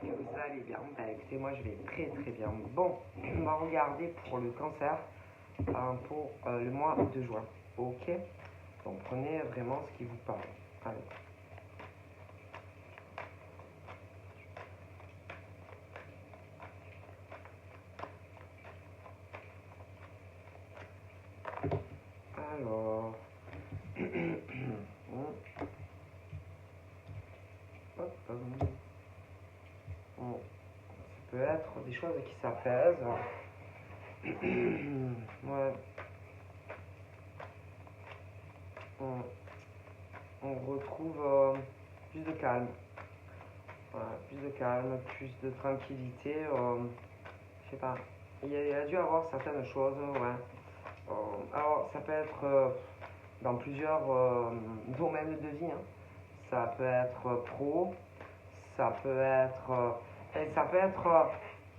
Et vous allez bien? Bah écoutez, moi je vais très très bien. Bon, on va regarder pour le cancer pour le mois de juin. Ok? Donc prenez vraiment ce qui vous parle. Allez. Alors. Hop, bon. Ça peut être des choses qui s'apaisent. Ouais. On retrouve plus de calme. Voilà, plus de calme, plus de tranquillité. Je sais pas. Il y a dû avoir certaines choses, ouais. Alors, ça peut être dans plusieurs domaines de vie, hein. Ça peut être pro, ça peut être, et ça peut être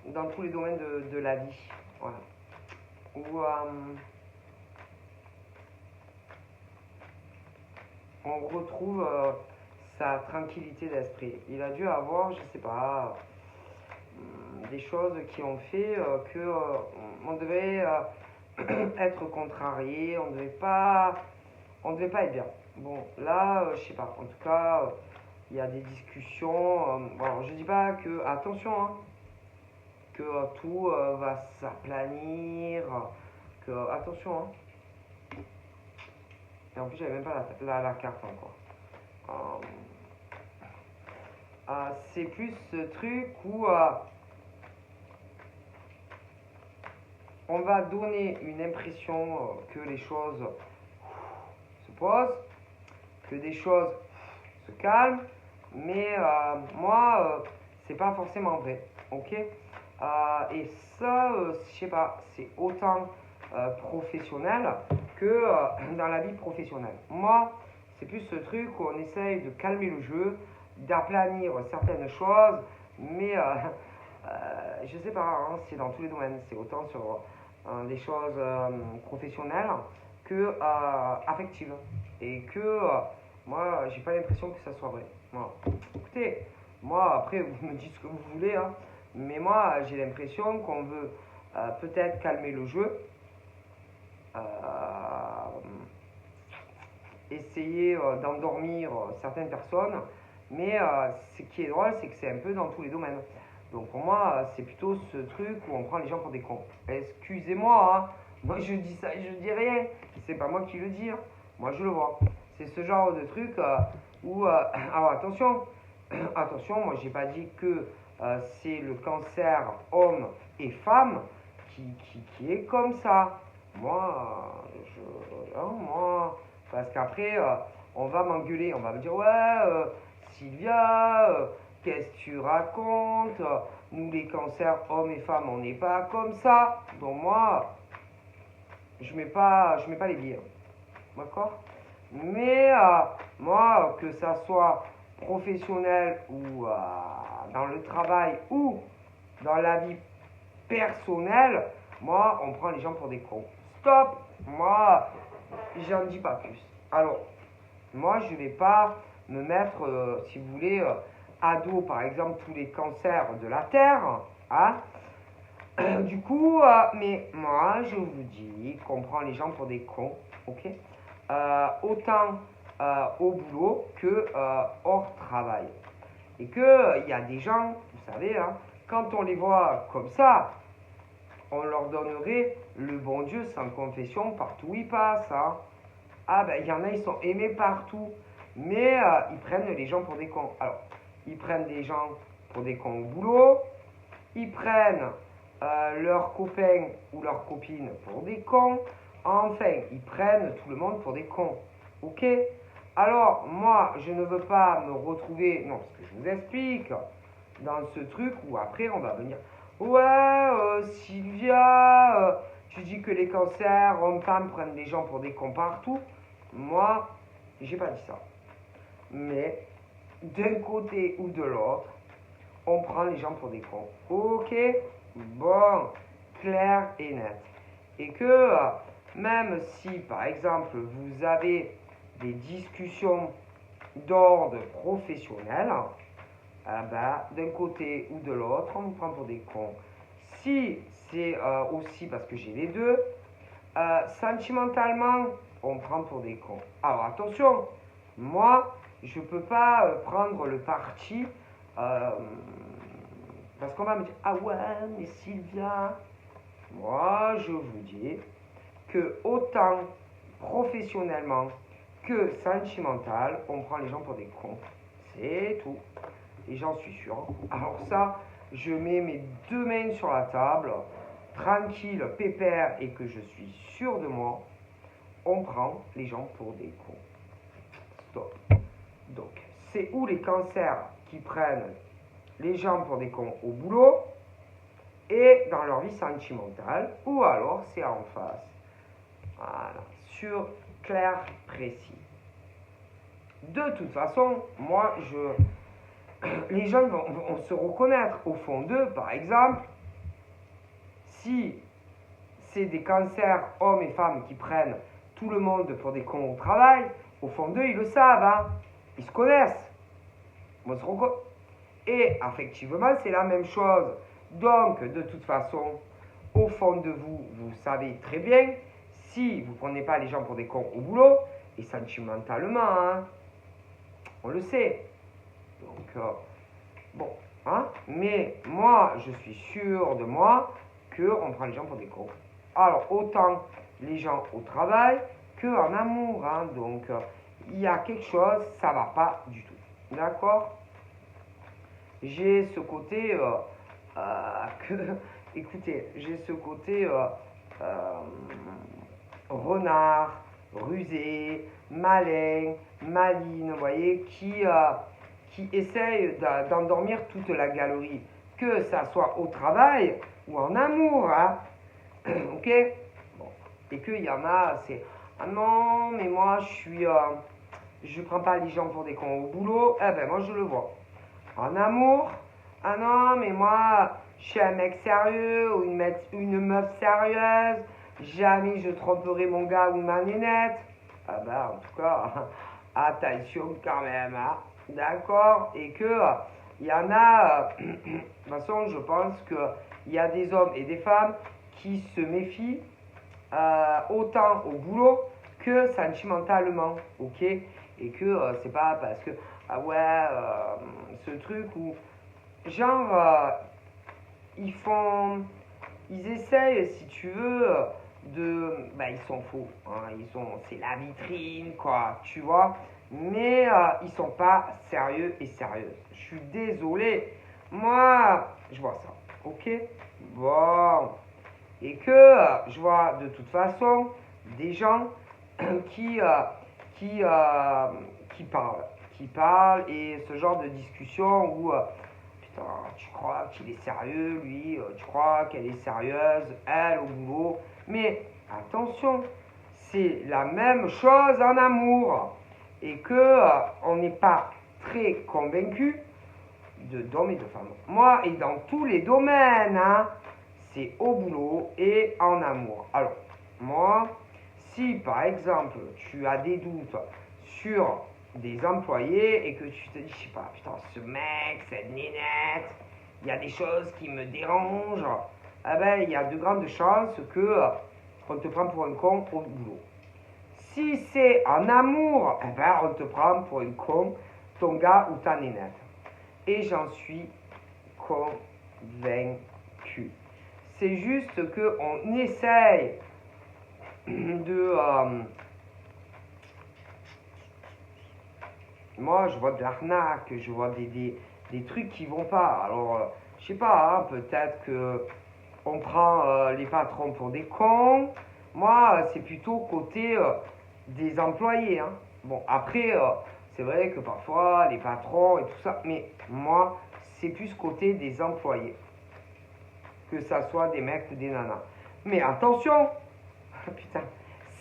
dans tous les domaines de la vie. Voilà. Où on retrouve sa tranquillité d'esprit. Il a dû avoir, je sais pas, des choses qui ont fait que on devait être contrarié, on devait pas être bien. Bon, là, je sais pas. En tout cas, il y a des discussions. Alors, je dis pas que, attention, hein, que tout va s'aplanir, que, attention, hein. Et en plus, j'avais même pas la carte encore. C'est plus ce truc où on va donner une impression que les choses se posent, que des choses se calment, mais moi, c'est pas forcément vrai, ok? Et ça, je sais pas, c'est autant professionnel que dans la vie professionnelle. Moi, c'est plus ce truc où on essaye de calmer le jeu, d'aplanir certaines choses, mais je sais pas, hein, c'est dans tous les domaines, c'est autant sur des choses professionnelles que affectives. Et que moi, j'ai pas l'impression que ça soit vrai. Voilà. Écoutez, moi, après, vous me dites ce que vous voulez, hein, mais moi, j'ai l'impression qu'on veut peut-être calmer le jeu, euh, essayer d'endormir certaines personnes, mais ce qui est drôle, c'est que c'est un peu dans tous les domaines. Donc pour moi, c'est plutôt ce truc où on prend les gens pour des cons. Excusez-moi, hein, moi je dis ça et je dis rien, c'est pas moi qui le dis, hein. Moi je le vois. C'est ce genre de truc où, alors attention, attention, moi j'ai pas dit que c'est le cancer homme et femme qui est comme ça. Moi, moi, parce qu'après, on va m'engueuler, on va me dire, ouais, Sylvia, qu'est-ce que tu racontes? Nous, les cancers, hommes et femmes, on n'est pas comme ça. Donc moi, je mets pas les billes, d'accord? Mais moi, que ça soit professionnel ou dans le travail ou dans la vie personnelle, moi, on prend les gens pour des cons. Stop! Moi, j'en dis pas plus. Alors, moi, je vais pas me mettre, si vous voulez, à dos, par exemple, tous les cancers de la Terre, hein. Du coup, mais moi, je vous dis qu'on prend les gens pour des cons, ok? Autant au boulot que hors travail. Et que il y a des gens, vous savez, hein, quand on les voit comme ça, on leur donnerait le bon Dieu sans confession partout où ils passent, hein. Ah ben il y en a, ils sont aimés partout, mais ils prennent les gens pour des cons. Alors, ils prennent des gens pour des cons au boulot, ils prennent leurs copains ou leurs copines pour des cons, enfin, ils prennent tout le monde pour des cons. Ok? Alors, moi, je ne veux pas me retrouver, non, parce que je vous explique, dans ce truc où après on va venir, ouais, Sylvia, tu dis que les cancers, hommes-femmes prennent les gens pour des cons partout. Moi, j'ai pas dit ça. Mais d'un côté ou de l'autre, on prend les gens pour des cons. Ok? Bon, clair et net. Et que même si, par exemple, vous avez des discussions d'ordre professionnel, ah ben, d'un côté ou de l'autre, on vous prend pour des cons. Si c'est aussi parce que j'ai les deux, sentimentalement, on prend pour des cons. Alors attention, moi, je ne peux pas prendre le parti parce qu'on va me dire, ah ouais, mais Sylvia, moi, je vous dis que autant professionnellement que sentimental, on prend les gens pour des cons. C'est tout. Et j'en suis sûr. Alors ça, je mets mes deux mains sur la table, tranquille, pépère, et que je suis sûr de moi, on prend les gens pour des cons. Stop. Donc, c'est où les cancers qui prennent les gens pour des cons au boulot et dans leur vie sentimentale, ou alors c'est en face. Voilà, sur clair, précis. De toute façon, moi, les gens vont se reconnaître au fond d'eux, par exemple, si c'est des cancers, hommes et femmes, qui prennent tout le monde pour des cons au travail, au fond d'eux, ils le savent, hein, ils se connaissent. Et effectivement, c'est la même chose. Donc, de toute façon, au fond de vous, vous savez très bien, si vous ne prenez pas les gens pour des cons au boulot, et sentimentalement, hein, on le sait. Donc, bon, hein, mais moi, je suis sûr de moi qu'on prend les gens pour des cons. Alors, autant les gens au travail qu'en amour, hein, donc il y a quelque chose, ça ne va pas du tout. D'accord? J'ai ce côté écoutez, j'ai ce côté renard, rusé, malin, maline, vous voyez, qui essaye d'endormir toute la galerie, que ça soit au travail ou en amour, hein. Ok? Bon. Et qu'il y en a, c'est ah non, mais moi je prends pas les gens pour des cons au boulot, eh ben moi je le vois. En amour, ah non, mais moi je suis un mec sérieux ou une meuf sérieuse, jamais je tromperai mon gars ou ma nénette. Ah bah en tout cas, attention quand même, hein. D'accord? Et que il y en a, de toute façon je pense qu'il y a des hommes et des femmes qui se méfient autant au boulot que sentimentalement, ok? Et que c'est pas parce que, ah ouais, ce truc où, genre, ils essayent, si tu veux, ils sont faux, hein, c'est la vitrine, quoi, tu vois, mais ils sont pas sérieux et sérieuses. Je suis désolé, moi, je vois ça, ok? Bon, et que je vois de toute façon des gens qui, qui, euh, qui parlent et ce genre de discussion où putain, tu crois qu'il est sérieux, lui, tu crois qu'elle est sérieuse, elle au boulot. Mais attention, c'est la même chose en amour. Et que on n'est pas très convaincu d'hommes et de femmes. Moi, et dans tous les domaines, hein, c'est au boulot et en amour. Alors, moi, si par exemple, tu as des doutes sur des employés et que tu te dis, je sais pas, putain, ce mec, cette nénette, il y a des choses qui me dérangent, eh ben, il y a de grandes chances qu'on te prend pour un con au boulot. Si c'est en amour, eh ben, on te prend pour un con, ton gars ou ta nénette. Et j'en suis convaincu. C'est juste qu'on essaye de... moi, je vois de l'arnaque, je vois des trucs qui vont pas. Alors, je sais pas, hein, peut-être que on prend les patrons pour des cons. Moi, c'est plutôt côté des employés, hein. Bon, après, c'est vrai que parfois, les patrons et tout ça, mais moi, c'est plus côté des employés. Que ça soit des mecs ou des nanas. Mais attention, putain,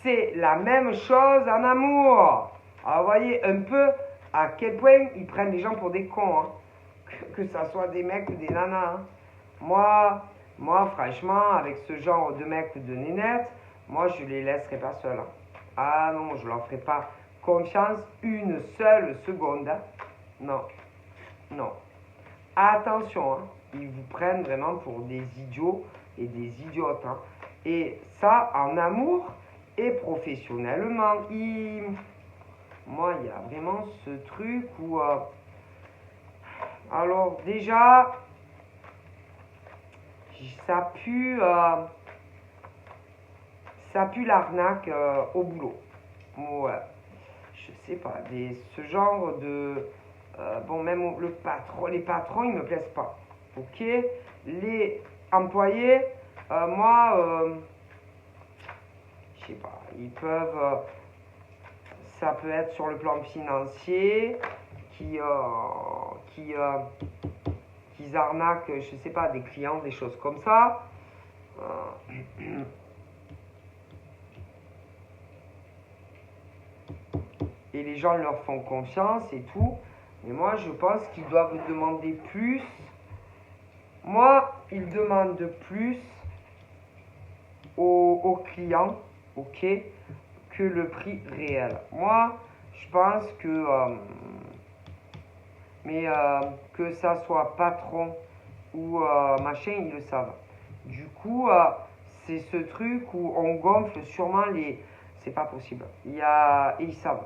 c'est la même chose en amour. Alors, vous voyez un peu à quel point ils prennent les gens pour des cons, hein. Que ça soit des mecs ou des nanas, hein. Moi, franchement, avec ce genre de mecs ou de nénettes, moi, je les laisserai pas seuls, hein. Ah non, je leur ferai pas confiance une seule seconde, hein. Non, non. attention, hein, ils vous prennent vraiment pour des idiots et des idiotes. Hein. Et ça, en amour et professionnellement, moi, il y a vraiment ce truc où... alors déjà, ça pue l'arnaque au boulot. Ouais, je sais pas, ce genre de... bon, même les patrons, ils me plaisent pas. Ok, les employés, moi, je sais pas, ils peuvent... ça peut être sur le plan financier, qu'ils arnaquent, je sais pas, des clients, des choses comme ça. Et les gens leur font confiance et tout. Mais moi, je pense qu'ils doivent demander plus. Moi, ils demandent plus aux clients, ok, que le prix réel. Moi, je pense que, que ça soit patron ou machin, ils le savent. Du coup, c'est ce truc où on gonfle sûrement les... C'est pas possible. Et ils savent.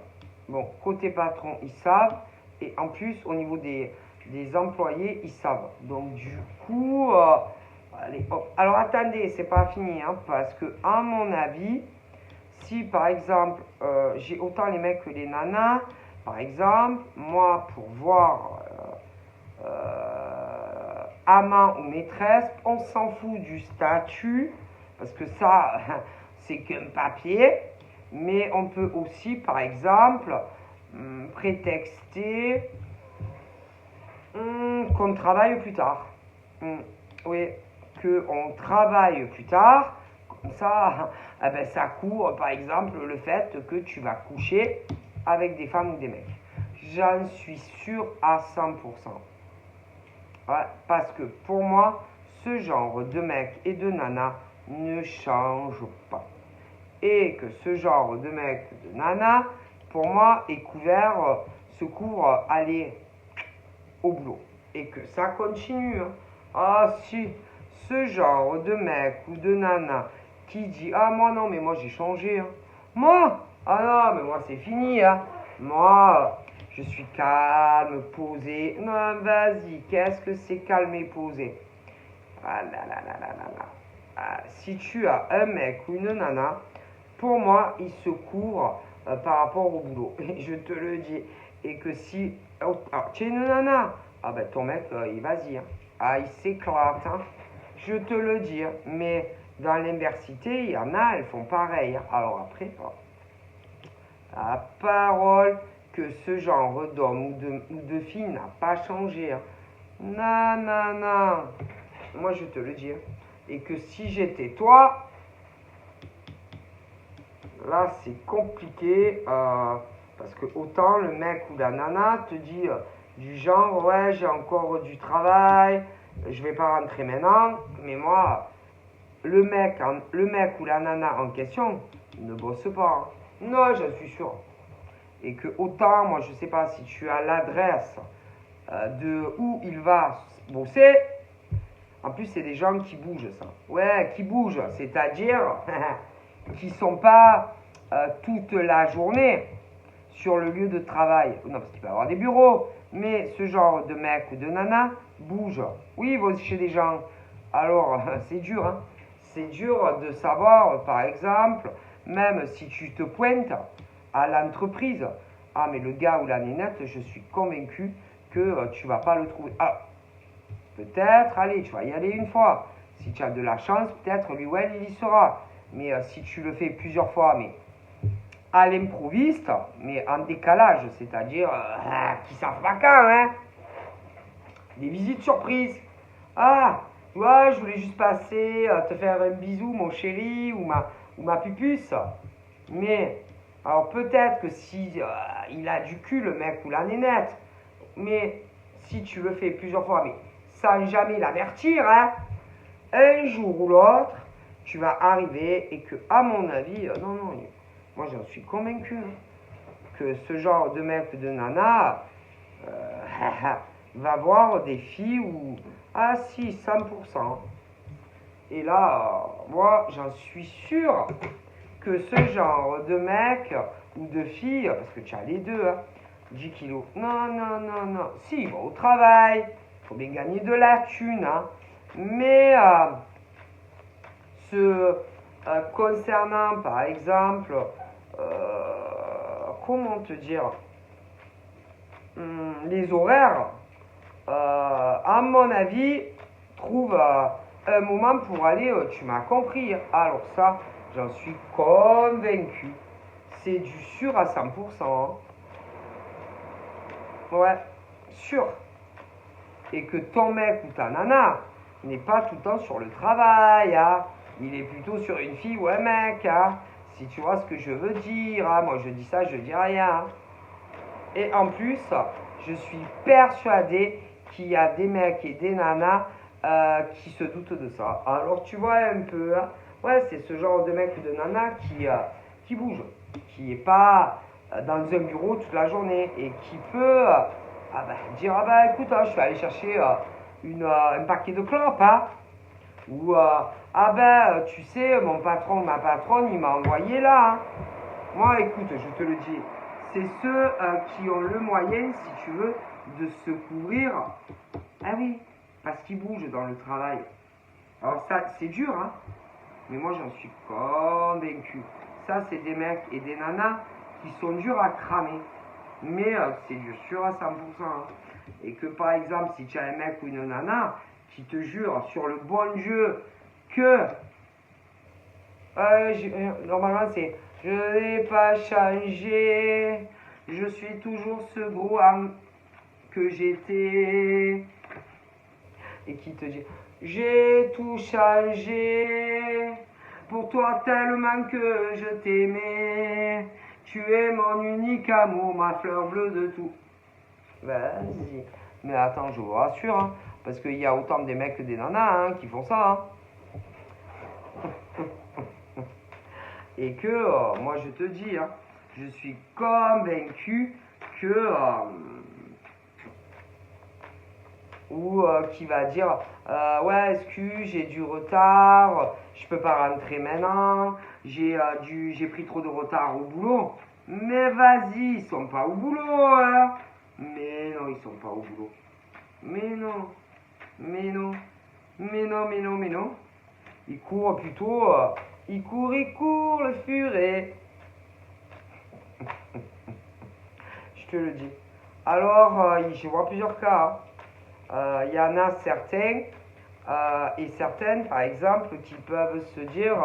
Bon, côté patron, ils savent. Et en plus, au niveau des employés, ils savent. Donc, du coup, allez, hop. Alors, attendez, c'est pas fini. Hein, parce que, à mon avis, si par exemple, j'ai autant les mecs que les nanas, par exemple, moi, pour voir amant ou maîtresse, on s'en fout du statut, parce que ça, c'est qu'un papier, mais on peut aussi, par exemple, prétexter qu'on travaille plus tard. Oui, qu'on travaille plus tard, comme ça, eh ben, ça couvre, par exemple, le fait que tu vas coucher avec des femmes ou des mecs. J'en suis sûr à 100%. Ouais, parce que pour moi, ce genre de mec et de nana ne change pas. Et que ce genre de mec et de nana, pour moi, est couvert, se couvre, aller au boulot. Et que ça continue. Hein. Ah si, ce genre de mec ou de nana qui dit « Ah moi non, mais moi j'ai changé. Hein. Moi, ah non, mais moi c'est fini. Hein. Moi, je suis calme, posé. Non, vas-y, qu'est-ce que c'est calme et posé? Ah là là là là là là. Ah, si tu as un mec ou une nana, pour moi, il se couvre par rapport au boulot. Et je te le dis. Et que si... Oh, tu es une nana. Ah ben ton mec, il va-y. Hein. Ah, il s'éclate. Hein. Je te le dis. Hein. Mais dans l'université, il y en a, elles font pareil. Hein. Alors après, la parole que ce genre d'homme ou de fille n'a pas changé. Hein. Non, non, non. Moi, je te le dis. Hein. Et que si j'étais toi, là, c'est compliqué. Parce que autant le mec ou la nana te dit du genre, ouais, j'ai encore du travail, je vais pas rentrer maintenant. Mais moi, le mec ou la nana en question ne bosse pas. Hein. Non, j'en suis sûr. Et que autant, moi, je sais pas si tu as l'adresse de où il va bosser. En plus, c'est des gens qui bougent, ça. Ouais, qui bougent. C'est-à-dire qui sont pas toute la journée sur le lieu de travail. Non, parce qu'il peut y avoir des bureaux. Mais ce genre de mec ou de nana bouge. Oui, ils vont chez des gens. Alors, c'est dur. Hein. C'est dur de savoir, par exemple, même si tu te pointes à l'entreprise. Ah, mais le gars ou la nénette, je suis convaincu que tu vas pas le trouver. Ah, peut-être, allez, tu vas y aller une fois. Si tu as de la chance, peut-être lui ou elle, il y sera. Mais si tu le fais plusieurs fois, mais à l'improviste, mais en décalage, c'est-à-dire qui savent pas quand, hein. Des visites surprises. Ah, tu vois, je voulais juste passer, te faire un bisou, mon chéri, ou ma pupuce. Mais, alors peut-être que si il a du cul, le mec ou la nénette, mais si tu le fais plusieurs fois, mais sans jamais l'avertir, hein, un jour ou l'autre, tu vas arriver et que, à mon avis, non, moi j'en suis convaincu, hein, que ce genre de mec ou de nana, va voir des filles où, ah si, 100%. Et là, moi, j'en suis sûr que ce genre de mec ou de fille, parce que tu as les deux, hein, 10 kilos, non, non, non, non. Si, il va au travail, il faut bien gagner de la thune, hein, mais concernant, par exemple, comment te dire, les horaires, à mon avis, trouve un moment pour aller, tu m'as compris. Alors ça, j'en suis convaincu. C'est du sûr à 100%. Hein. Ouais, sûr. Et que ton mec ou ta nana n'est pas tout le temps sur le travail. Hein. Il est plutôt sur une fille ou un mec. Hein. Si tu vois ce que je veux dire. Hein. Moi, je dis ça, je dis rien. Et en plus, je suis persuadé qu'il y a des mecs et des nanas qui se doutent de ça. Alors tu vois un peu, hein, ouais, c'est ce genre de mec ou de nana qui bouge, qui n'est pas dans un bureau toute la journée et qui peut dire ah bah écoute, je vais aller chercher un paquet de clopes, hein, ou ah ben tu sais, mon patron, ma patronne, il m'a envoyé là. Hein. Moi écoute, je te le dis, c'est ceux qui ont le moyen, si tu veux, de se couvrir. Ah oui, parce qu'ils bougent dans le travail. Alors ça, c'est dur, hein, mais moi j'en suis convaincu. Ça, c'est des mecs et des nanas qui sont durs à cramer. Mais c'est du sûr à 100%. Hein. Et que par exemple, si tu as un mec ou une nana qui te jure sur le bon Dieu que normalement c'est je n'ai pas changé, je suis toujours ce gros âme que j'étais. Et qui te dit j'ai tout changé pour toi tellement que je t'aimais. Tu es mon unique amour, ma fleur bleue de tout. Vas-y. Mais attends, je vous rassure, hein, parce qu'il y a autant des mecs que des nanas hein, qui font ça. Hein. Et que, moi je te dis, hein, je suis convaincu que... ou qui va dire ouais excuse j'ai du retard, je peux pas rentrer maintenant, j'ai pris trop de retard au boulot. Mais vas-y, ils sont pas au boulot hein. Mais non, ils sont pas au boulot. Mais non, mais non, mais non, mais non, mais non. Ils courent plutôt, ils courent le furet. Je te le dis. Alors, je vois plusieurs cas. Il y en a certains et certaines, par exemple, qui peuvent se dire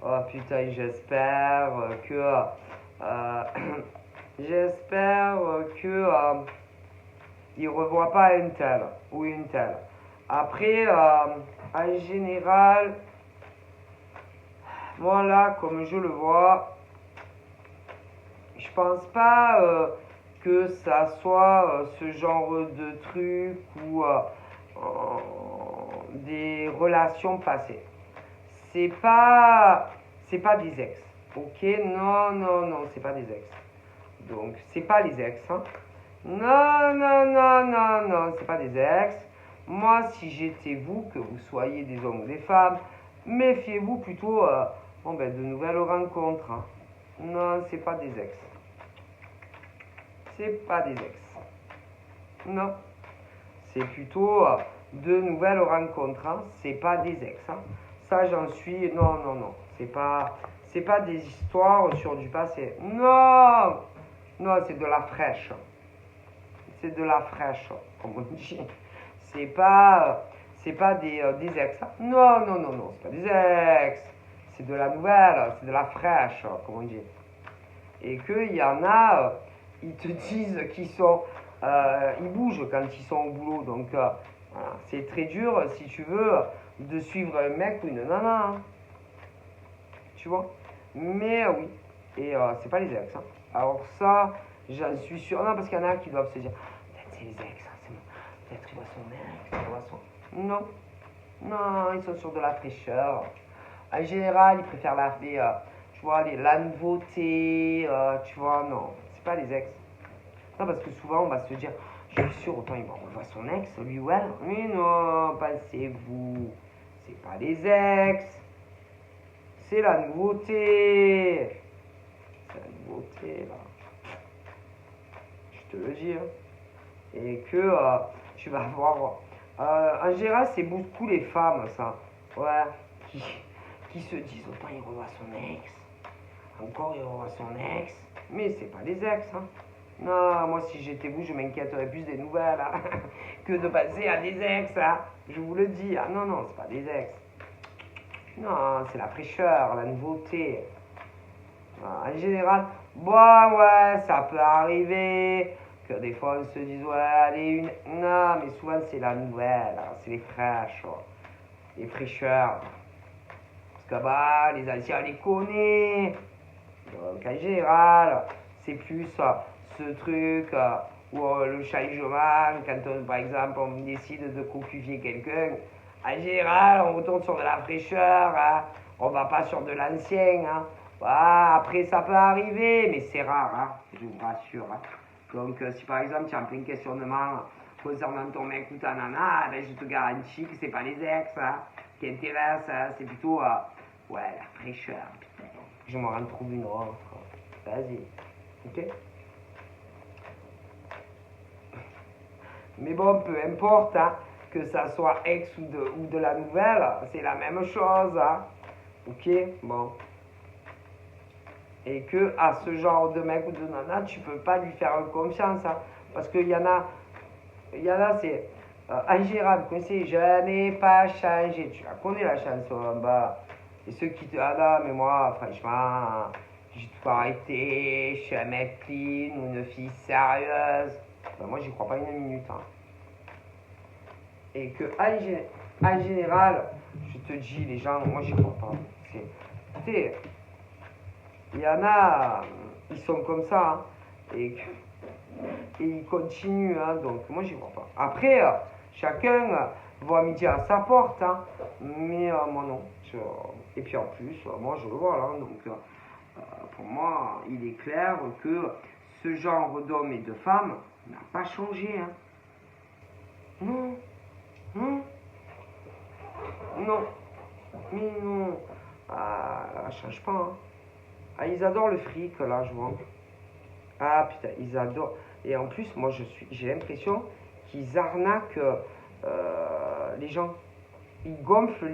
oh putain, j'espère que j'espère que il revoit pas un tel ou une telle. Après, en général, moi là, comme je le vois, je pense pas que ça soit ce genre de truc ou des relations passées. C'est pas des ex. Ok, non, non, non, c'est pas des ex. Donc, c'est pas les ex. Hein. Non, non, non, non, non, c'est pas des ex. Moi, si j'étais vous, que vous soyez des hommes ou des femmes, méfiez-vous plutôt de nouvelles rencontres. Hein. Non, c'est pas des ex. C'est pas des ex. Non. C'est plutôt de nouvelles rencontres. Hein. C'est pas des ex. Hein. Ça, j'en suis. Non, non, non. C'est pas des histoires sur du passé. Non. Non, c'est de la fraîche. C'est de la fraîche, comme on dit. C'est pas des ex. Hein. Non, non, non, non. C'est pas des ex. C'est de la nouvelle. C'est de la fraîche, comme on dit. Et qu'il y en a, ils te disent qu'ils sont, ils bougent quand ils sont au boulot. Donc, voilà. C'est très dur, si tu veux, de suivre un mec ou une nana. Hein. Tu vois. Mais oui. Et c'est pas les ex. Hein. Alors ça, j'en suis sûr. Non, parce qu'il y en a qui doivent se dire, peut-être c'est les ex. Hein, c'est bon. Peut-être il voit son mec. Il voit son... Non. Non, ils sont sur de la fraîcheur. En général, ils préfèrent tu vois, la nouveauté, tu vois, non, c'est pas les ex. Non, parce que souvent, on va se dire, Je suis sûr, autant il va revoir son ex, lui ou elle. Mais non, passez-vous. C'est pas les ex. C'est la nouveauté. C'est la nouveauté, là. Je te le dis. Hein. Et que tu vas voir. En général, c'est beaucoup les femmes, ça. Ouais. Qui se disent, autant il revoit son ex. Encore il revoit son ex. Mais c'est pas les ex, hein. Non, moi si j'étais vous, je m'inquiéterais plus des nouvelles hein, que de passer à des ex. Hein. Je vous le dis. Ah non, non, c'est pas des ex. Non, c'est la fraîcheur, la nouveauté. En général, bon, ouais, ça peut arriver que des fois on se dise, ouais, allez, une. Non, mais souvent c'est la nouvelle, hein, c'est les fraîches, les fraîcheurs. Parce que bah, les anciens, on les connaît. Donc en général, c'est plus ce truc où le changement, quand on, par exemple on décide de cocufier quelqu'un, en général on retourne sur de la fraîcheur, hein, on va pas sur de l'ancien. Hein. Voilà, après ça peut arriver, mais c'est rare, hein, je vous rassure. Hein. Donc si par exemple tu as un plein questionnement concernant ton mec ou ta nana, ben, je te garantis que c'est pas les ex hein, qui intéressent, hein, c'est plutôt ouais, la fraîcheur. Putain. Je m'en retrouve une autre. Vas-y. Ok. Mais bon, peu importe, hein, que ça soit ex ou de la nouvelle, c'est la même chose. Hein. Ok. Bon. Et que à ce genre de mec ou de nana, tu peux pas lui faire confiance. Hein, parce qu'il y en a, c'est ingérable. Vous connaissez, je n'ai pas changé. Tu la connais la chanson. Bah, et ceux qui te ah non, mais moi, franchement, j'ai tout arrêté. Je suis un mec clean ou une fille sérieuse. Ben, moi, j'y crois pas une minute. Hein. Et que en général, je te dis, les gens, moi, j'y crois pas. Tu sais, il y en a, ils sont comme ça. Hein, et ils continuent. Hein, donc, moi, j'y crois pas. Après, chacun voit midi à sa porte. Hein, mais moi, non. Et puis en plus, moi, je le vois là. Donc, pour moi, il est clair que ce genre d'hommes et de femmes n'a pas changé. Hein. Non, non, non, mais non. Ah, ça change pas. Hein. Ah, ils adorent le fric, là, je vois. Ah, putain, ils adorent. Et en plus, moi, j'ai l'impression qu'ils arnaquent les gens. Ils gonflent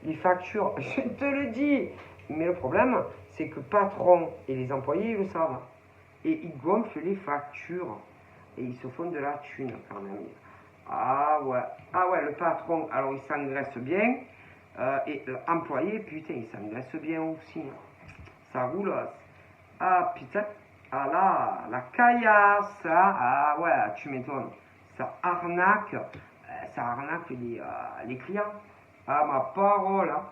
les factures. Je te le dis. Mais le problème, c'est que le patron et les employés, ils le savent. Et ils gonflent les factures. Et ils se font de la thune, quand même. Ah ouais, le patron, alors il s'engraisse bien. Et l'employé, putain, il s'engraisse bien aussi. Ça roule. Ah putain. Ah là, la caillasse. Ah ouais, tu m'étonnes. Ça arnaque les clients. Ah ma parole. Hein.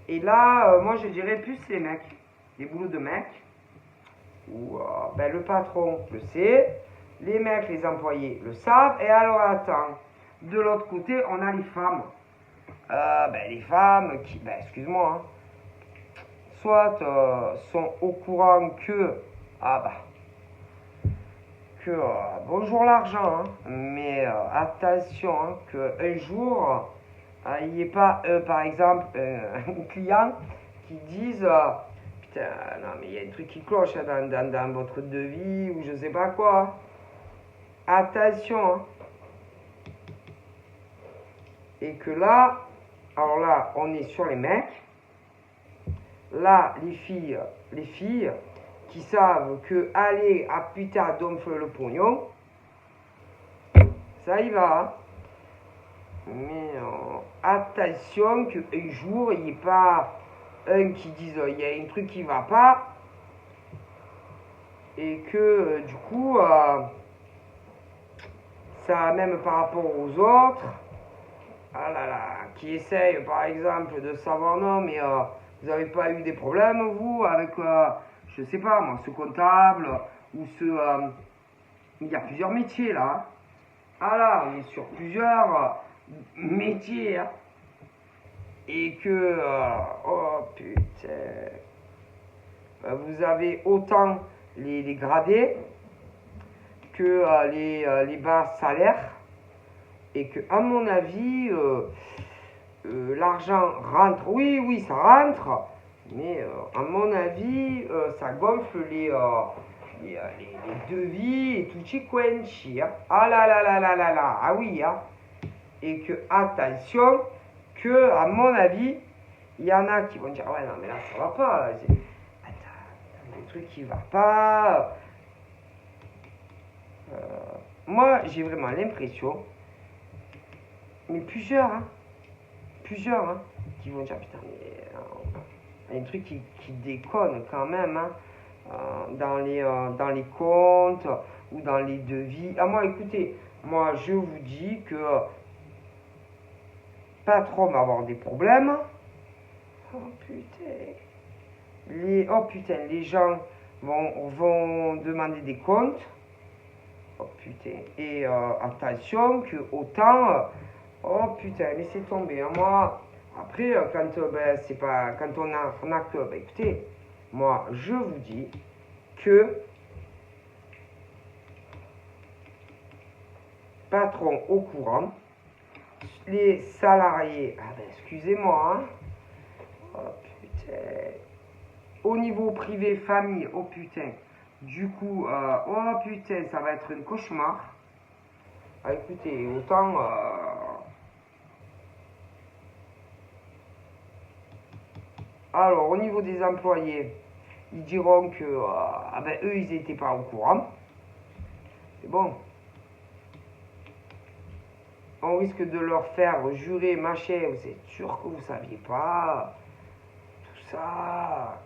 Et là, moi je dirais plus les mecs. Les boulots de mecs. Où ben, le patron le sait. Les mecs, les employés le savent. Et alors attends. De l'autre côté, on a les femmes. Ben, les femmes qui, ben, excuse-moi, hein, soit sont au courant que, bonjour l'argent, hein, mais attention, hein, qu'un jour, il n'y ait pas, par exemple, un client qui dise, putain, non, mais il y a un truc qui cloche hein, dans votre devis ou je sais pas quoi. Attention, hein. Et que là, alors là, on est sur les mecs. Là, les filles qui savent que aller à putain d'onfle le pognon, ça y va. Hein. Mais attention qu'un jour, il n'y ait pas un qui dise il y a un truc qui va pas et que du coup, ça même par rapport aux autres, ah là là, qui essayent par exemple de savoir non, mais vous n'avez pas eu des problèmes vous avec, je sais pas moi, ce comptable ou ce. Il y a plusieurs métiers là. Ah là, on est sur plusieurs métiers. Hein. Et que. Oh putain. Vous avez autant les gradés que les bas salaires et que, à mon avis, l'argent rentre. Oui, oui, ça rentre, mais à mon avis, ça gonfle les devis et tout quenchi. Hein. Ah là là là là là là, ah oui, hein. Et que, attention, que, à mon avis, il y en a qui vont dire, ouais, non, mais là, ça va pas. Attends, le truc qui va pas. Moi, j'ai vraiment l'impression, mais plusieurs, hein, qui vont dire, putain, mais il y a un truc qui déconne quand même, hein, dans les comptes ou dans les devis. Ah, moi, écoutez, moi, je vous dis que pas trop m'avoir des problèmes. Oh putain. Les gens vont demander des comptes. Oh putain. Et attention que autant. Oh putain, laissez tomber. Hein. Moi, après, quand on a que. Ben, écoutez, moi, je vous dis que patron au courant, les salariés. Ah ben, excusez-moi. Hein. Oh putain. Au niveau privé, famille, oh putain. Du coup, oh putain, ça va être un cauchemar. Ah, écoutez, autant. Alors, au niveau des employés, ils diront que eux, ils n'étaient pas au courant. C'est bon. On risque de leur faire jurer, machin, vous êtes sûr que vous ne saviez pas. Tout ça.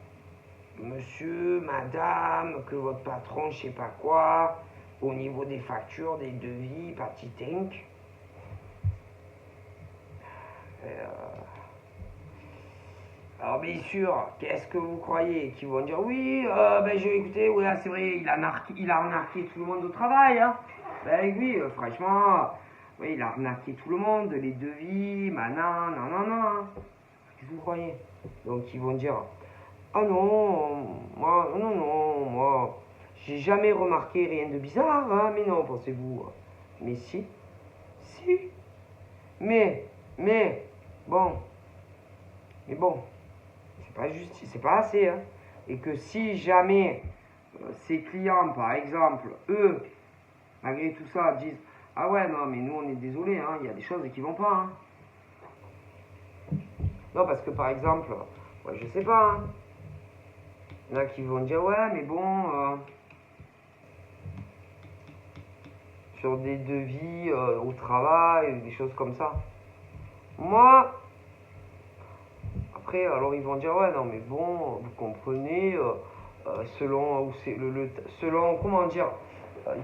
Monsieur, madame, que votre patron, je sais pas quoi, au niveau des factures, des devis, petit tank. Alors bien sûr, qu'est-ce que vous croyez? Qu'ils vont dire oui, écoutez, oui, c'est vrai, il a arnaqué tout le monde au travail. Hein. Ben oui, franchement, oui, il a arnaqué tout le monde, les devis, non. Qu'est-ce que vous croyez? Donc ils vont dire, ah non, moi, j'ai jamais remarqué rien de bizarre, hein, mais non, pensez-vous. Mais si, mais, bon, c'est pas juste, c'est pas assez, hein. Et que si jamais ces clients, par exemple, eux, malgré tout ça, disent, ah ouais, non, mais nous on est désolé, hein, il y a des choses qui vont pas, hein. Non, parce que par exemple, ouais, je sais pas, hein. Il y en a qui vont dire, ouais, mais bon, sur des devis au travail, des choses comme ça. Moi, après, alors ils vont dire, ouais, non, mais bon, vous comprenez, selon, selon, comment dire, ils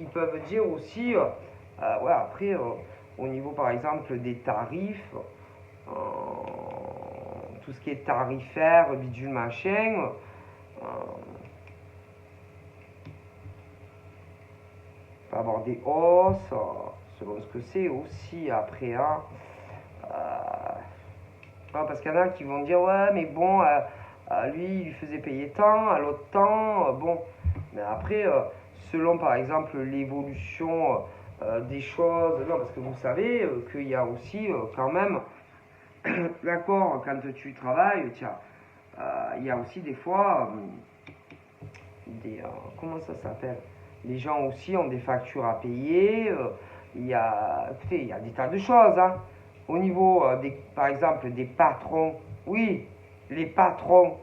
peuvent dire aussi, ouais, après, au niveau, par exemple, des tarifs, tout ce qui est tarifaire, bidule, machin, peut avoir des hausses, selon ce que c'est aussi, après, hein, parce qu'il y en a qui vont dire, ouais, mais bon, lui, il lui faisait payer tant, à l'autre temps, bon. Mais après, selon, par exemple, l'évolution des choses, non, parce que vous savez qu'il y a aussi, quand même, d'accord, quand tu travailles, tiens, il y a aussi des fois, comment ça s'appelle? Les gens aussi ont des factures à payer, écoutez, il y a des tas de choses, hein. Au niveau, par exemple, des patrons, oui, les patrons,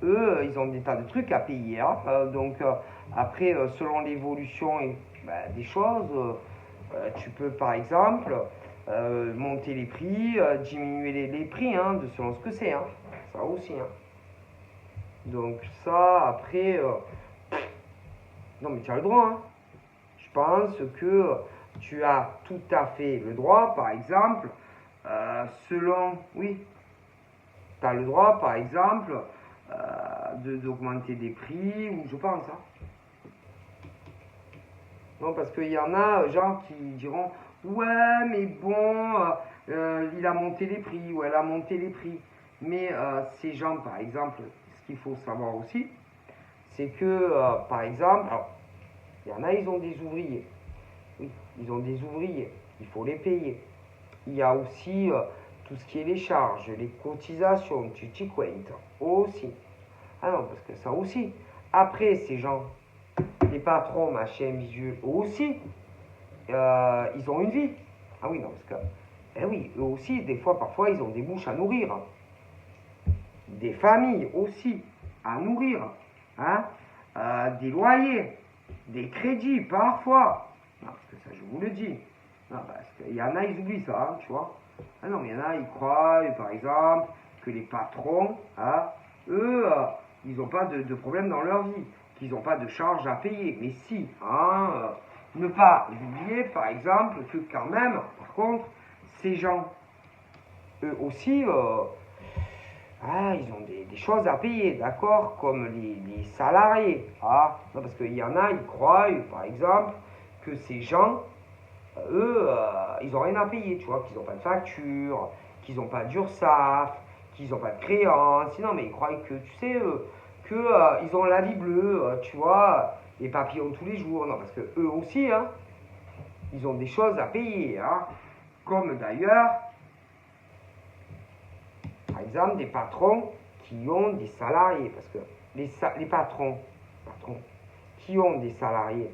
eux, ils ont des tas de trucs à payer. Hein. Donc, après, selon l'évolution des choses, tu peux, par exemple, monter les prix, diminuer les prix, hein, selon ce que c'est. Hein. Ça aussi. Hein. Donc, ça, après, non, mais tu as le droit. Hein. Je pense que tu as tout à fait le droit, par exemple, selon, oui, tu as le droit, par exemple, d'augmenter des prix, ou je pense. Hein. Non, parce qu'il y en a, gens qui diront, ouais, mais bon, il a monté les prix, ou elle a monté les prix. Mais ces gens, par exemple, ce qu'il faut savoir aussi, c'est que, par exemple, alors, Il y en a, ils ont des ouvriers. Oui, ils ont des ouvriers. Il faut les payer. Il y a aussi tout ce qui est les charges, les cotisations, tutti quanto aussi. Ah non, parce que ça aussi. Après, ces gens, les patrons, machin, visueux, aussi, ils ont une vie. Ah oui, non, parce que, eh oui, eux aussi, des fois, parfois, ils ont des bouches à nourrir. Des familles aussi à nourrir. Hein, des loyers, des crédits, parfois. Non, parce que ça, je vous le dis. Non, parce qu'il y en a, ils oublient ça, hein, tu vois. Ah non, mais il y en a, ils croient, par exemple, que les patrons, hein, eux, ils n'ont pas de problème dans leur vie, qu'ils n'ont pas de charges à payer. Mais si, hein, ne pas oublier, par exemple, que quand même, par contre, ces gens, eux aussi, ils ont des choses à payer, d'accord, comme les salariés. Ah, non, parce qu'il y en a, ils croient, par exemple, que ces gens, eux, ils n'ont rien à payer, tu vois, qu'ils n'ont pas de facture, qu'ils n'ont pas d'URSSAF, qu'ils n'ont pas de créance. Non, mais ils croient que, tu sais, ils ont la vie bleue, tu vois, les papillons tous les jours. Non, parce que eux aussi, hein, ils ont des choses à payer, hein, comme d'ailleurs, par exemple, des patrons qui ont des salariés, parce que les patrons qui ont des salariés,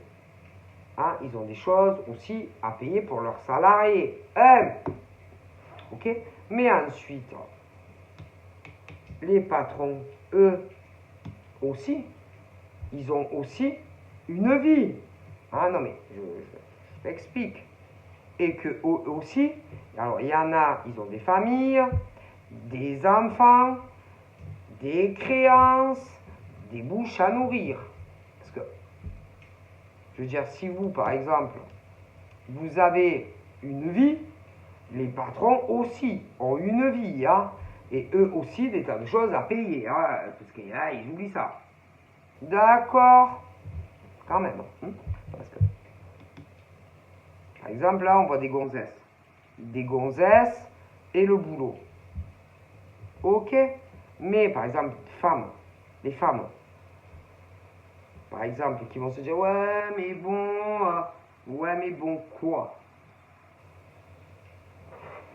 hein, ils ont des choses aussi à payer pour leurs salariés. Ok. Mais ensuite, les patrons, eux aussi, ils ont aussi une vie. Ah non, mais je t'explique. Et que eux aussi, alors il y en a, ils ont des familles, des enfants, des créances, des bouches à nourrir. Parce que, je veux dire, si vous, par exemple, vous avez une vie, les patrons aussi ont une vie, hein, et eux aussi des tas de choses à payer, hein, parce qu'ils ils oublient ça. D'accord. Quand même. Hein, parce que, par exemple, là, on voit des gonzesses. Des gonzesses et le boulot. Ok. Mais, par exemple, les femmes, par exemple, qui vont se dire, ouais, mais bon, quoi?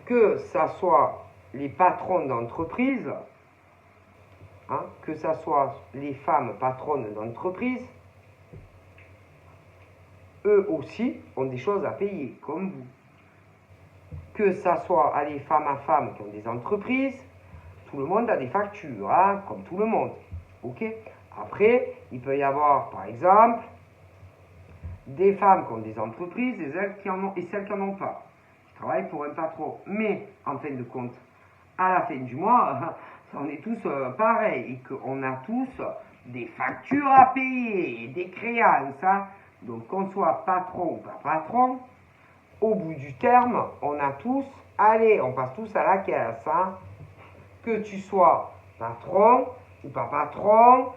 Que ça soit les patrons d'entreprise, hein, que ça soit les femmes patronnes d'entreprise, eux aussi ont des choses à payer, comme vous. Que ça soit les femmes à femmes qui ont des entreprises, tout le monde a des factures, hein, comme tout le monde. Ok. Après, il peut y avoir, par exemple, des femmes qui ont des entreprises et celles qui n'en ont pas, qui travaillent pour un patron. Mais, en fin de compte, à la fin du mois, on est tous pareils et qu'on a tous des factures à payer, des créances. Hein. Donc, qu'on soit patron ou pas patron, au bout du terme, on a tous, allez, on passe tous à la caisse. Hein. Que tu sois patron ou pas patron,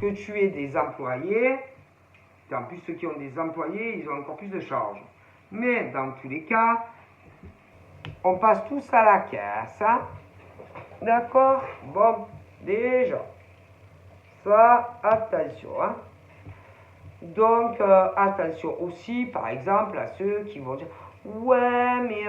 que tu aies des employés, en plus ceux qui ont des employés, ils ont encore plus de charges. Mais dans tous les cas, on passe tous à la caisse. Hein. D'accord? Bon, déjà, ça, attention. Hein. Donc, attention aussi, par exemple, à ceux qui vont dire « Ouais, mais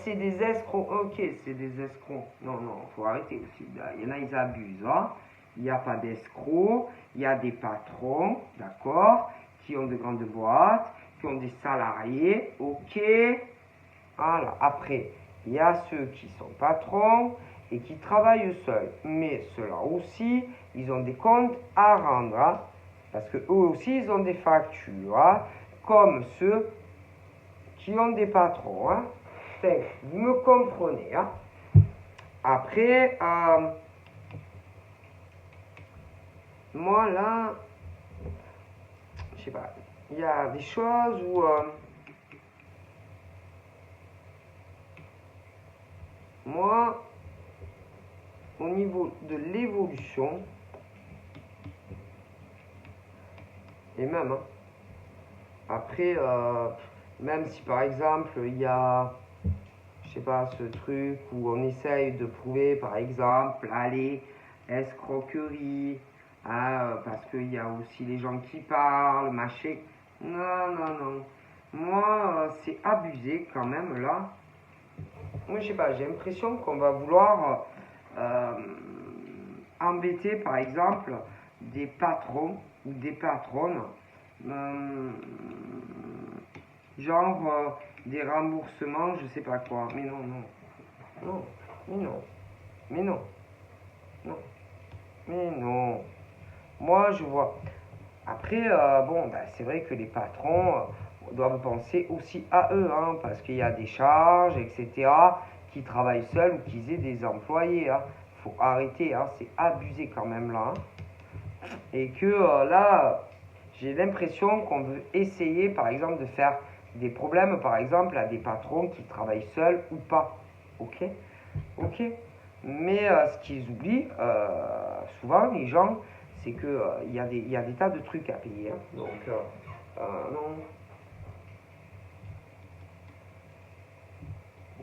c'est des escrocs. » Ok, c'est des escrocs. Non, il faut arrêter aussi. Il y en a, ils abusent. Hein. Il n'y a pas d'escrocs. Il y a des patrons, d'accord, qui ont de grandes boîtes, qui ont des salariés. Ok. Voilà. Après, il y a ceux qui sont patrons et qui travaillent seuls. Mais ceux-là aussi, ils ont des comptes à rendre. Hein. Parce que eux aussi, ils ont des factures, hein, comme ceux qui ont des patrons. Hein. Enfin, vous me comprenez. Hein. Après, moi là, je sais pas, il y a des choses où moi, au niveau de l'évolution, et même, hein, après, même si par exemple, il y a, je sais pas, ce truc où on essaye de prouver, par exemple, allez, escroquerie, Ah, parce qu'il y a aussi les gens qui parlent, machin. Non, non, non. Moi, c'est abusé quand même là. Moi, je sais pas, j'ai l'impression qu'on va vouloir embêter par exemple des patrons ou des patronnes. Euh, genre des remboursements, je sais pas quoi. Mais non, non. Non, mais non. Mais non. Non. Mais non. Moi, je vois. Après, bon, bah, c'est vrai que les patrons doivent penser aussi à eux, hein, parce qu'il y a des charges, etc., qui travaillent seuls ou qui aient des employés. Hein. Faut arrêter, hein, c'est abusé quand même là. Hein. Et que là, j'ai l'impression qu'on veut essayer, par exemple, de faire des problèmes, par exemple, à des patrons qui travaillent seuls ou pas. Ok. Ok. Mais ce qu'ils oublient, souvent, les gens, c'est qu'il y a des tas de trucs à payer. Hein. Donc, non.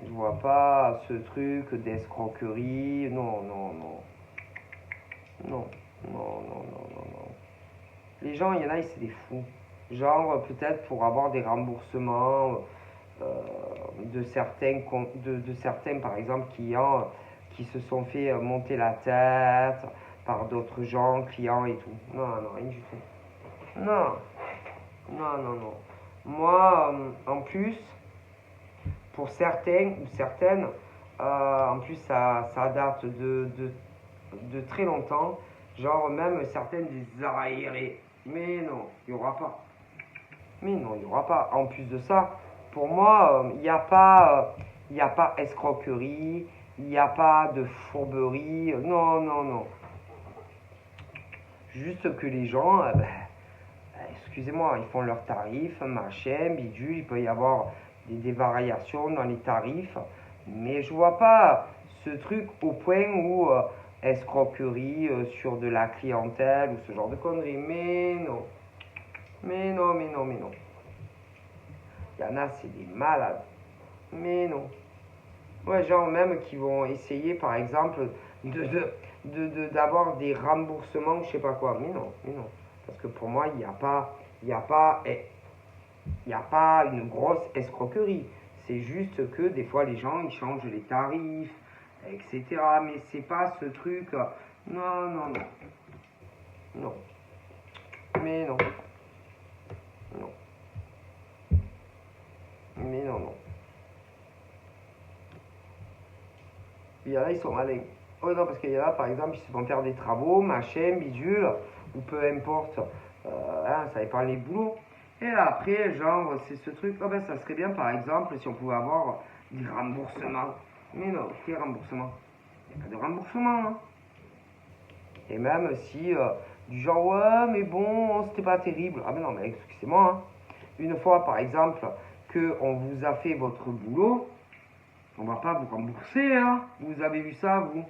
Je vois pas ce truc d'escroquerie. Non, non, non. Non, non, non, non, non, non. Les gens, il y en a, c'est des fous. Genre, peut-être pour avoir des remboursements de certains, par exemple, clients qui se sont fait monter la tête par d'autres gens, clients et tout. Non, non, rien du tout. Non, non, non, non. Moi, en plus, pour certains ou certaines, en plus, ça date de très longtemps. Genre, même certaines des arriérés. Mais non, il n'y aura pas. Mais non, il n'y aura pas. En plus de ça, pour moi, il n'y a pas, il a pas escroquerie, il n'y a pas de fourberie. Non, non, non. Juste que les gens, excusez-moi, ils font leurs tarifs, machin, bidule, il peut y avoir des variations dans les tarifs. Mais je vois pas ce truc au point où escroquerie sur de la clientèle ou ce genre de conneries. Mais non. Mais non, mais non, mais non. Il y en a, c'est des malades. Mais non. Ouais, genre même qui vont essayer, par exemple, d'avoir des remboursements, je sais pas quoi. Mais non, mais non. Parce que pour moi, il y a pas, il y a pas une grosse escroquerie. C'est juste que des fois, les gens, ils changent les tarifs, etc. Mais c'est pas ce truc. Non, non, non. Non. Mais non. Non. Mais non, non. Il y en a, ils sont malins. Oh non, parce qu'il y en a, par exemple, ils se vont faire des travaux, machin, bidule, ou peu importe, hein, ça dépend les boulots. Et après, genre, c'est ce truc, oh ben ça serait bien, par exemple, si on pouvait avoir des remboursements. Mais non, quel remboursement? Il n'y a pas de remboursement, hein. Et même si, du genre, ouais, mais bon, c'était pas terrible. Ah, mais non, mais excusez-moi, hein. Une fois, par exemple, qu'on vous a fait votre boulot, on va pas vous rembourser, hein. Vous avez vu ça, vous?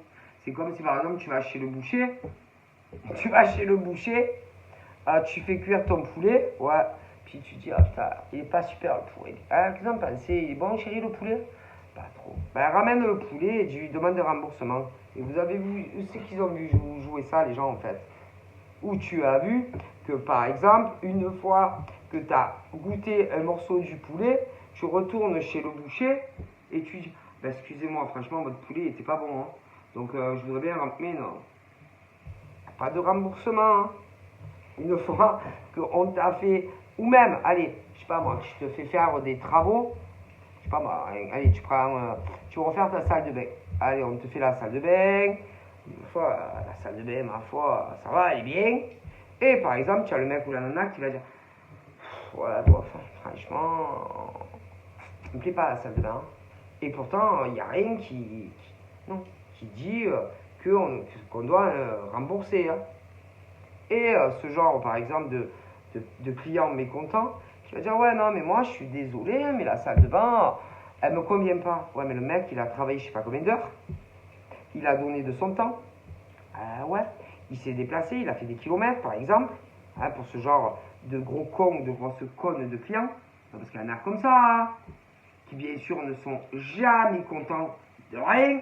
C'est comme si, par exemple, tu vas chez le boucher. Tu vas chez le boucher, tu fais cuire ton poulet, ouais. Puis tu dis, ah putain, il est pas super le poulet. Ah, qu'est-ce que t'en penses? Il est bon, chérie, le poulet? Pas trop. Ben, ramène le poulet et tu lui demandes de remboursement. Et vous avez vu, c'est qu'ils ont vu jouer ça, les gens, en fait. Où tu as vu que, par exemple, une fois que tu as goûté un morceau du poulet, tu retournes chez le boucher et tu dis, bah, excusez-moi, franchement, votre poulet n'était pas bon. Hein. Donc, je voudrais bien mais non, pas de remboursement. Hein. Une fois qu'on t'a fait, ou même, allez, je sais pas moi, tu te fais faire des travaux, je sais pas moi, allez, tu vas refaire ta salle de bain. Allez, on te fait la salle de bain. Une fois, la salle de bain, ma foi, ça va, elle est bien. Et par exemple, tu as le mec ou la nana qui va dire, ouais, bon, franchement, ça me plaît pas la salle de bain. Et pourtant, il n'y a rien non, qui dit qu'on doit rembourser. Hein. Et ce genre, par exemple, de client mécontent, qui va dire, ouais, non, mais moi, je suis désolé, mais la salle de bain, elle me convient pas. Ouais, mais le mec, il a travaillé je sais pas combien d'heures. Il a donné de son temps. Ouais, il s'est déplacé, il a fait des kilomètres, par exemple, hein, pour ce genre de gros cons ou de grosses connes de clients. Parce qu'il y en a comme ça, hein, qui bien sûr ne sont jamais contents de rien.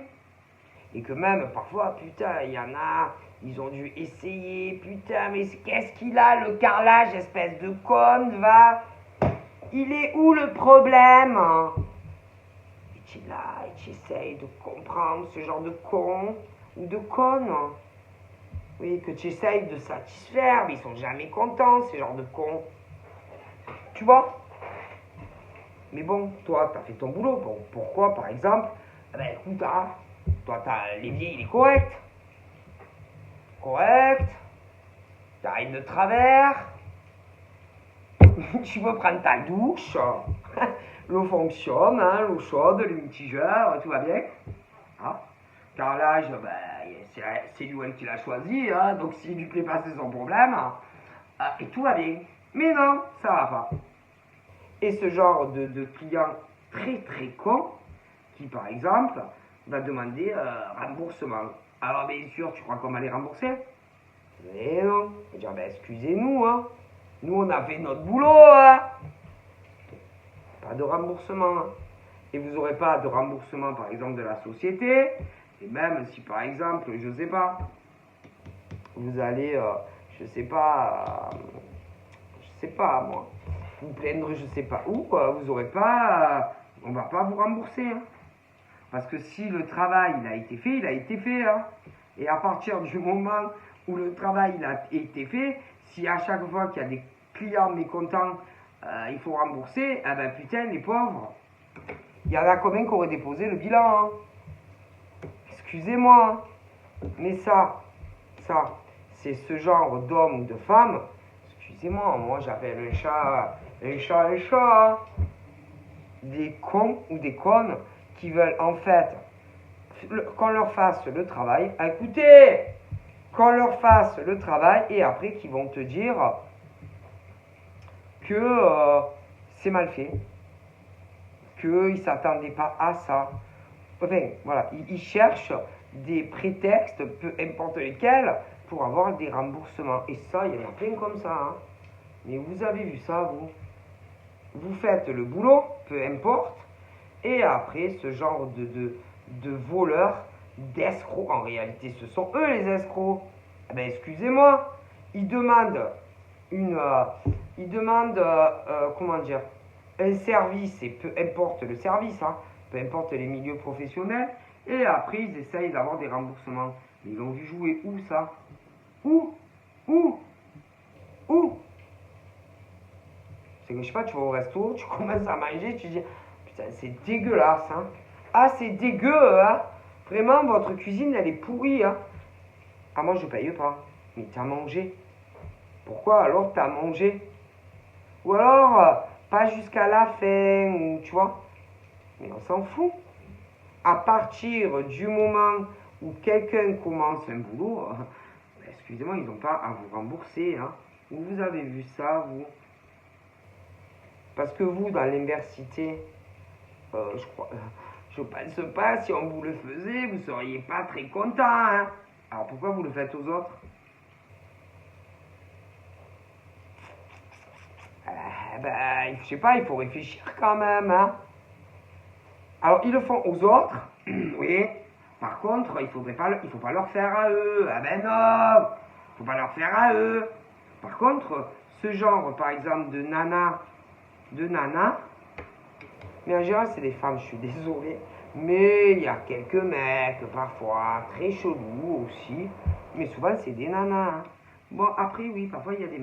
Et que même, parfois, putain, il y en a, Ils ont dû essayer, putain, mais qu'est-ce qu'il a, le carrelage, espèce de conne, va. Il est où le problème? Et tu es là, et tu essayes de comprendre ce genre de con ou de conne. Oui, que tu essayes de satisfaire, mais ils sont jamais contents, ce genre de cons. Tu vois? Mais bon, toi, tu as fait ton boulot. Bon, pourquoi, par exemple? Eh ben, écoute, hein, toi, l'évier, il est correct. Correct. T'as une de travers. Tu veux prendre ta douche. L'eau fonctionne, hein, l'eau chaude, le mitigeur, tout va bien. Hein? Carrelage, ben, c'est lui qui l'a choisi, hein, donc s'il lui plaît pas, c'est son problème. Et tout va bien. Mais non, ça va pas. Et ce genre de client très très con, qui par exemple va demander remboursement. Alors bien sûr, tu crois qu'on va les rembourser? Mais non. Je vais dire, ben excusez-nous, hein. Nous on a fait notre boulot, hein. Pas de remboursement. Hein. Et vous n'aurez pas de remboursement par exemple de la société. Et même si par exemple, je sais pas, vous allez, je sais pas moi, vous plaindre je sais pas où, vous aurez pas, on va pas vous rembourser. Hein. Parce que si le travail il a été fait, il a été fait. Hein. Et à partir du moment où le travail il a été fait, si à chaque fois qu'il y a des clients mécontents, il faut rembourser, eh ben putain les pauvres, il y en a combien qui auraient déposé le bilan hein. Excusez-moi, mais ça, c'est ce genre d'homme ou de femme. Excusez-moi, moi j'appelle un chat. Hein. Des cons ou des connes qui veulent en fait qu'on leur fasse le travail. Écoutez, qu'on leur fasse le travail et après qu'ils vont te dire que c'est mal fait, qu'ils ne s'attendaient pas à ça. Enfin, voilà, ils cherchent des prétextes, peu importe lesquels, pour avoir des remboursements. Et ça, il y en a plein comme ça. Hein. Mais vous avez vu ça, vous? Vous faites le boulot, peu importe, et après, ce genre de voleurs, d'escrocs, en réalité, ce sont eux les escrocs. Eh ben, excusez-moi, ils demandent comment dire, un service, et peu importe le service, hein, peu importe les milieux professionnels, et après ils essayent d'avoir des remboursements. Mais ils ont vu jouer où ça? Où? C'est que je sais pas, tu vas au resto, tu commences à manger, tu dis putain c'est dégueulasse hein. Ah c'est dégueu hein. Vraiment votre cuisine elle est pourrie hein. Ah moi je paye pas. Mais t'as mangé. Pourquoi alors t'as mangé? Ou alors pas jusqu'à la fin ou tu vois. Mais on s'en fout. À partir du moment où quelqu'un commence un boulot, excusez-moi, ils n'ont pas à vous rembourser. Hein. Où vous avez vu ça, vous? Parce que vous, dans l'université, je pense pas, si on vous le faisait, vous seriez pas très content. Hein. Alors pourquoi vous le faites aux autres? Je sais pas, il faut réfléchir quand même. Hein. Alors, ils le font aux autres, oui. Par contre, il faut pas leur faire à eux. Ah ben non, il faut pas leur faire à eux. Par contre, ce genre, par exemple, de nana, mais en général, c'est des femmes, je suis désolé. Mais il y a quelques mecs, parfois, très chelous aussi. Mais souvent, c'est des nanas. Hein. Bon, après, oui, parfois, il y a des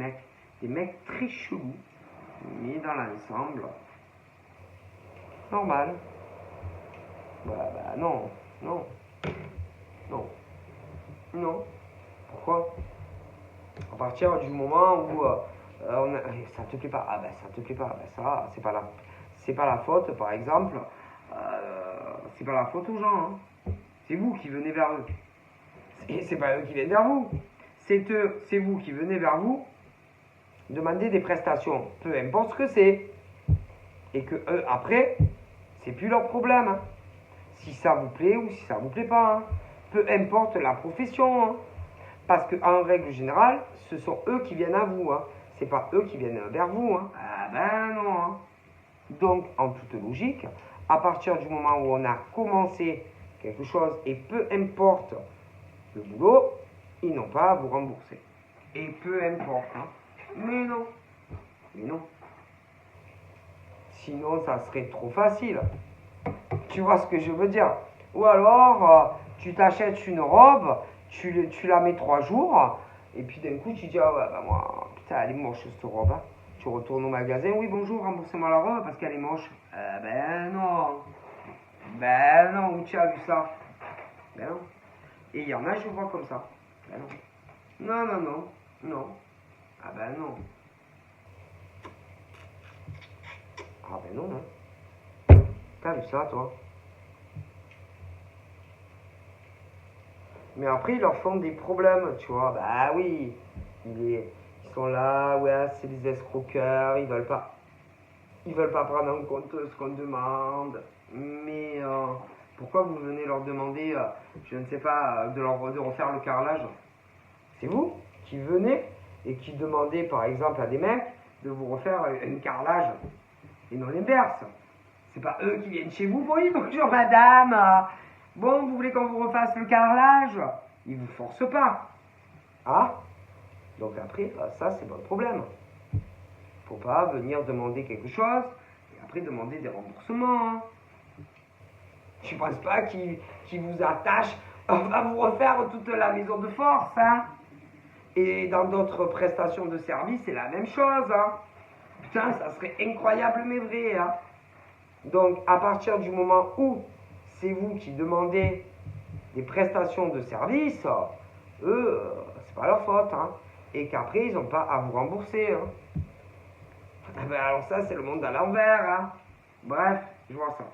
mecs très chelous. Mais dans l'ensemble, normal. Non. Pourquoi? À partir du moment où ça te plaît pas, ça te plaît pas, ça c'est pas la faute, par exemple, c'est pas la faute aux gens. Hein. C'est vous qui venez vers eux. Et c'est pas eux qui viennent vers vous. C'est vous qui venez vers vous demander des prestations, peu importe ce que c'est. Et que eux, après, c'est plus leur problème. Hein. Si ça vous plaît ou si ça vous plaît pas. Hein. Peu importe la profession. Hein. Parce qu'en règle générale, ce sont eux qui viennent à vous. Hein. C'est pas eux qui viennent vers vous. Hein. Ah ben non. Hein. Donc, en toute logique, à partir du moment où on a commencé quelque chose, et peu importe le boulot, ils n'ont pas à vous rembourser. Et peu importe, hein. Mais non. Mais non. Sinon, ça serait trop facile. Tu vois ce que je veux dire? Ou alors, tu t'achètes une robe, tu la mets 3 jours, et puis d'un coup, tu dis, ah ouais, bah moi, putain, elle est moche cette robe, hein. Tu retournes au magasin, oui, bonjour, remboursez-moi la robe parce qu'elle est moche. Ben non. Ben non, où tu as vu ça? Ben non. Et il y en a, je vois comme ça. Ben non. Non, non, non. Non. Ah ben non. Ah ben non, hein. T'as vu ça, toi? Mais après, ils leur font des problèmes, tu vois. Bah oui, ils sont là, ouais, c'est des escroqueurs, ils veulent pas prendre en compte ce qu'on demande. Mais pourquoi vous venez leur demander, je ne sais pas, de refaire le carrelage? C'est vous qui venez et qui demandez, par exemple, à des mecs de vous refaire un carrelage. Et non l'inverse. C'est pas eux qui viennent chez vous pour dire bonjour madame. Bon, vous voulez qu'on vous refasse le carrelage? Ils vous forcent pas. Ah? Donc après, ça c'est votre problème. Faut pas venir demander quelque chose et après demander des remboursements. Hein. Je pense pas qu'ils vous attachent à vous refaire toute la maison de force. Hein. Et dans d'autres prestations de service, c'est la même chose. Hein. Putain, ça serait incroyable mais vrai. Hein. Donc, à partir du moment où c'est vous qui demandez des prestations de service, eux, c'est pas leur faute. Hein. Et qu'après, ils n'ont pas à vous rembourser. Hein. Ben alors ça, c'est le monde à l'envers. Hein. Bref, je vois ça.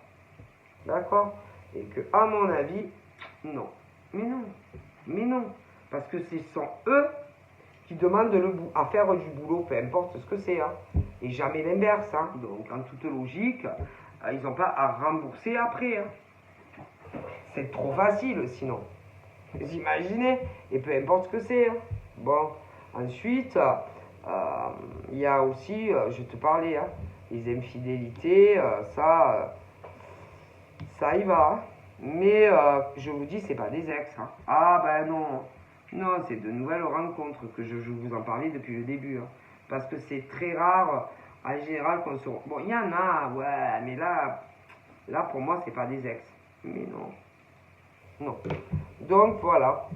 D'accord? Et que, à mon avis, non. Mais non. Mais non. Parce que ce sont eux qui demandent à faire du boulot, peu importe ce que c'est. Hein. Et jamais l'inverse. Hein. Donc, en toute logique, ils n'ont pas à rembourser après. Hein. C'est trop facile sinon. Vous imaginez? Et peu importe ce que c'est. Hein. Bon, ensuite, il y a aussi, je te parlais, hein, les infidélités, ça y va. Hein. Mais je vous dis, c'est pas des ex. Hein. Ah ben non. Non, c'est de nouvelles rencontres que je vous en parlais depuis le début. Hein. Parce que c'est très rare, en général, qu'on se... Bon, il y en a, ouais, mais là pour moi, c'est pas des ex. Mais non. Non. Donc, voilà.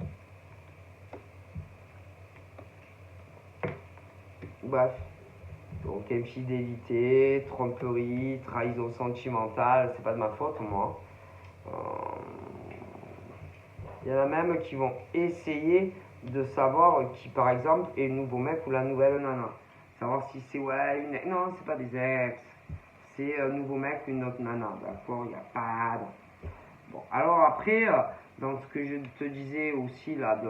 Bref. Donc, infidélité, tromperie, trahison sentimentale, c'est pas de ma faute, moi. Il y en a même qui vont essayer de savoir qui, par exemple, est le nouveau mec ou la nouvelle nana. Savoir si c'est, ouais, une... Non, c'est pas des ex. C'est un nouveau mec ou une autre nana. D'accord, il n'y a pas de... Bon, alors après, dans ce que je te disais aussi, là,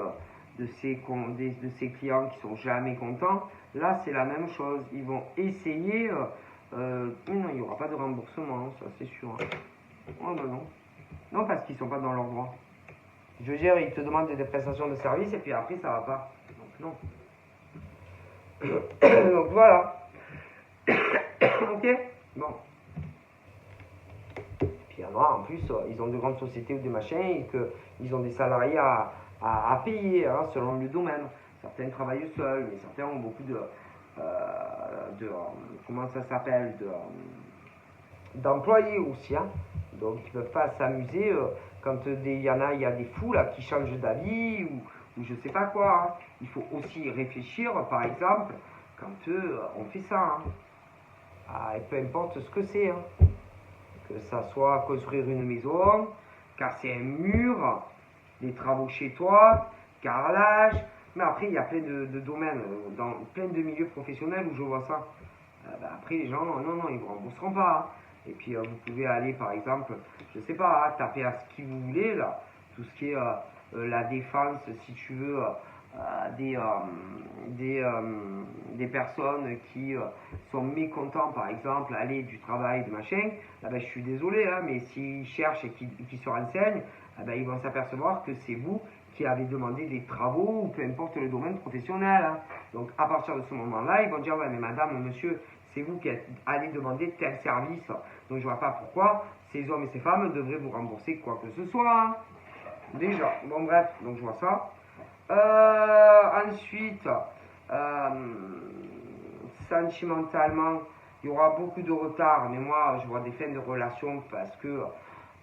de ces clients qui sont jamais contents, là, c'est la même chose. Ils vont essayer... mais non, il n'y aura pas de remboursement, ça, c'est sûr. Oh, ben non. Non, parce qu'ils sont pas dans leur droit. Je veux dire, ils te demandent des prestations de service et puis après, ça va pas. Donc, non. Donc, voilà. Ok? Bon. Puis il y en a, en plus, ils ont de grandes sociétés ou des machins et qu'ils ont des salariés à payer, hein, selon le domaine. Certains travaillent seuls, mais certains ont beaucoup comment ça s'appelle, d'employés aussi, hein. Donc ils ne peuvent pas s'amuser quand il y a des fous là qui changent d'avis ou je sais pas quoi. Hein. Il faut aussi réfléchir, par exemple, quand on fait ça. Hein. Ah, et peu importe ce que c'est. Hein. Que ça soit construire une maison, casser un mur, des travaux chez toi, carrelage. Mais après, il y a plein de domaines, dans plein de milieux professionnels où je vois ça. Après, les gens, non, ils ne vous rembourseront pas. Hein. Et puis, vous pouvez aller, par exemple, je sais pas, hein, taper à ce que vous voulez, là. Tout ce qui est la défense, si tu veux, des personnes qui sont mécontents, par exemple, aller du travail, de machin. Je suis désolé, hein, mais s'ils cherchent et qu'ils se renseignent, ils vont s'apercevoir que c'est vous qui avez demandé des travaux ou peu importe le domaine professionnel. Hein. Donc, à partir de ce moment-là, ils vont dire, ouais, mais madame, monsieur, c'est vous qui allez demander tel service. Donc, je ne vois pas pourquoi ces hommes et ces femmes devraient vous rembourser quoi que ce soit. Hein. Déjà. Bon, bref. Donc, je vois ça. Ensuite, sentimentalement, il y aura beaucoup de retard, mais moi, je vois des fins de relation parce que,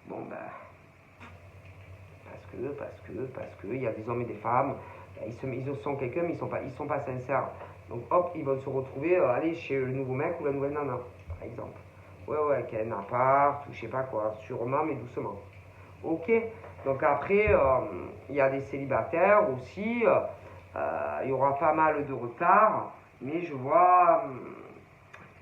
bon, ben, parce que, il y a des hommes et des femmes, ils sont quelqu'un, mais ils sont pas sincères. Donc, hop, ils vont se retrouver, aller chez le nouveau mec ou la nouvelle nana, par exemple. Ouais, qui a un appart, ou je sais pas quoi, sûrement, mais doucement. Ok, donc après, il y a des célibataires aussi, il y aura pas mal de retard, mais je vois,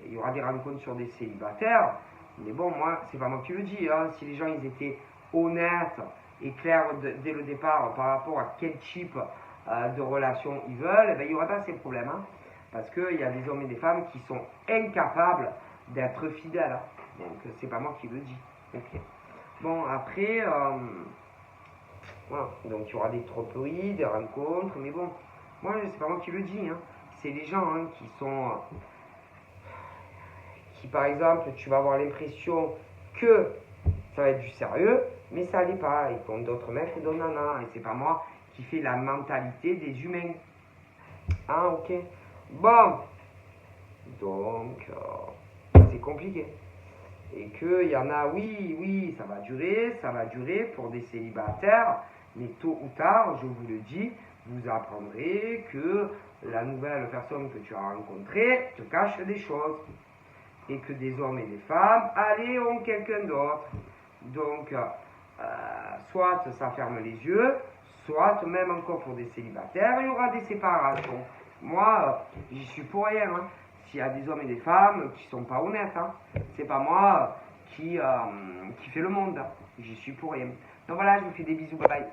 il y aura des rencontres sur des célibataires, mais bon, moi, c'est pas moi qui le dis, hein. Si les gens ils étaient honnêtes et clairs dès le départ par rapport à quel type de relation ils veulent, eh ben, il n'y aura pas ces problèmes, hein. Parce qu'il y a des hommes et des femmes qui sont incapables d'être fidèles, hein. Donc, c'est pas moi qui le dis. Ok. Bon, après, voilà. Donc il y aura des tromperies, des rencontres, mais bon, moi, c'est pas moi qui le dis, hein. C'est les gens, hein, qui sont. Qui, par exemple, tu vas avoir l'impression que ça va être du sérieux, mais ça l'est pas. Et comme d'autres mecs et d'autres nanas. Et c'est pas moi qui fais la mentalité des humains. Ah, ok. Bon. Donc, c'est compliqué. Et qu'il y en a, oui, ça va durer pour des célibataires, mais tôt ou tard, je vous le dis, vous apprendrez que la nouvelle personne que tu as rencontrée te cache des choses. Et que des hommes et des femmes, allez, ont quelqu'un d'autre. Donc, soit ça ferme les yeux, soit même encore pour des célibataires, il y aura des séparations. Moi, j'y suis pour rien, hein. S'il y a des hommes et des femmes qui sont pas honnêtes, hein. C'est pas moi qui fait le monde, hein. J'y suis pour rien. Donc voilà, je vous fais des bisous, bye bye.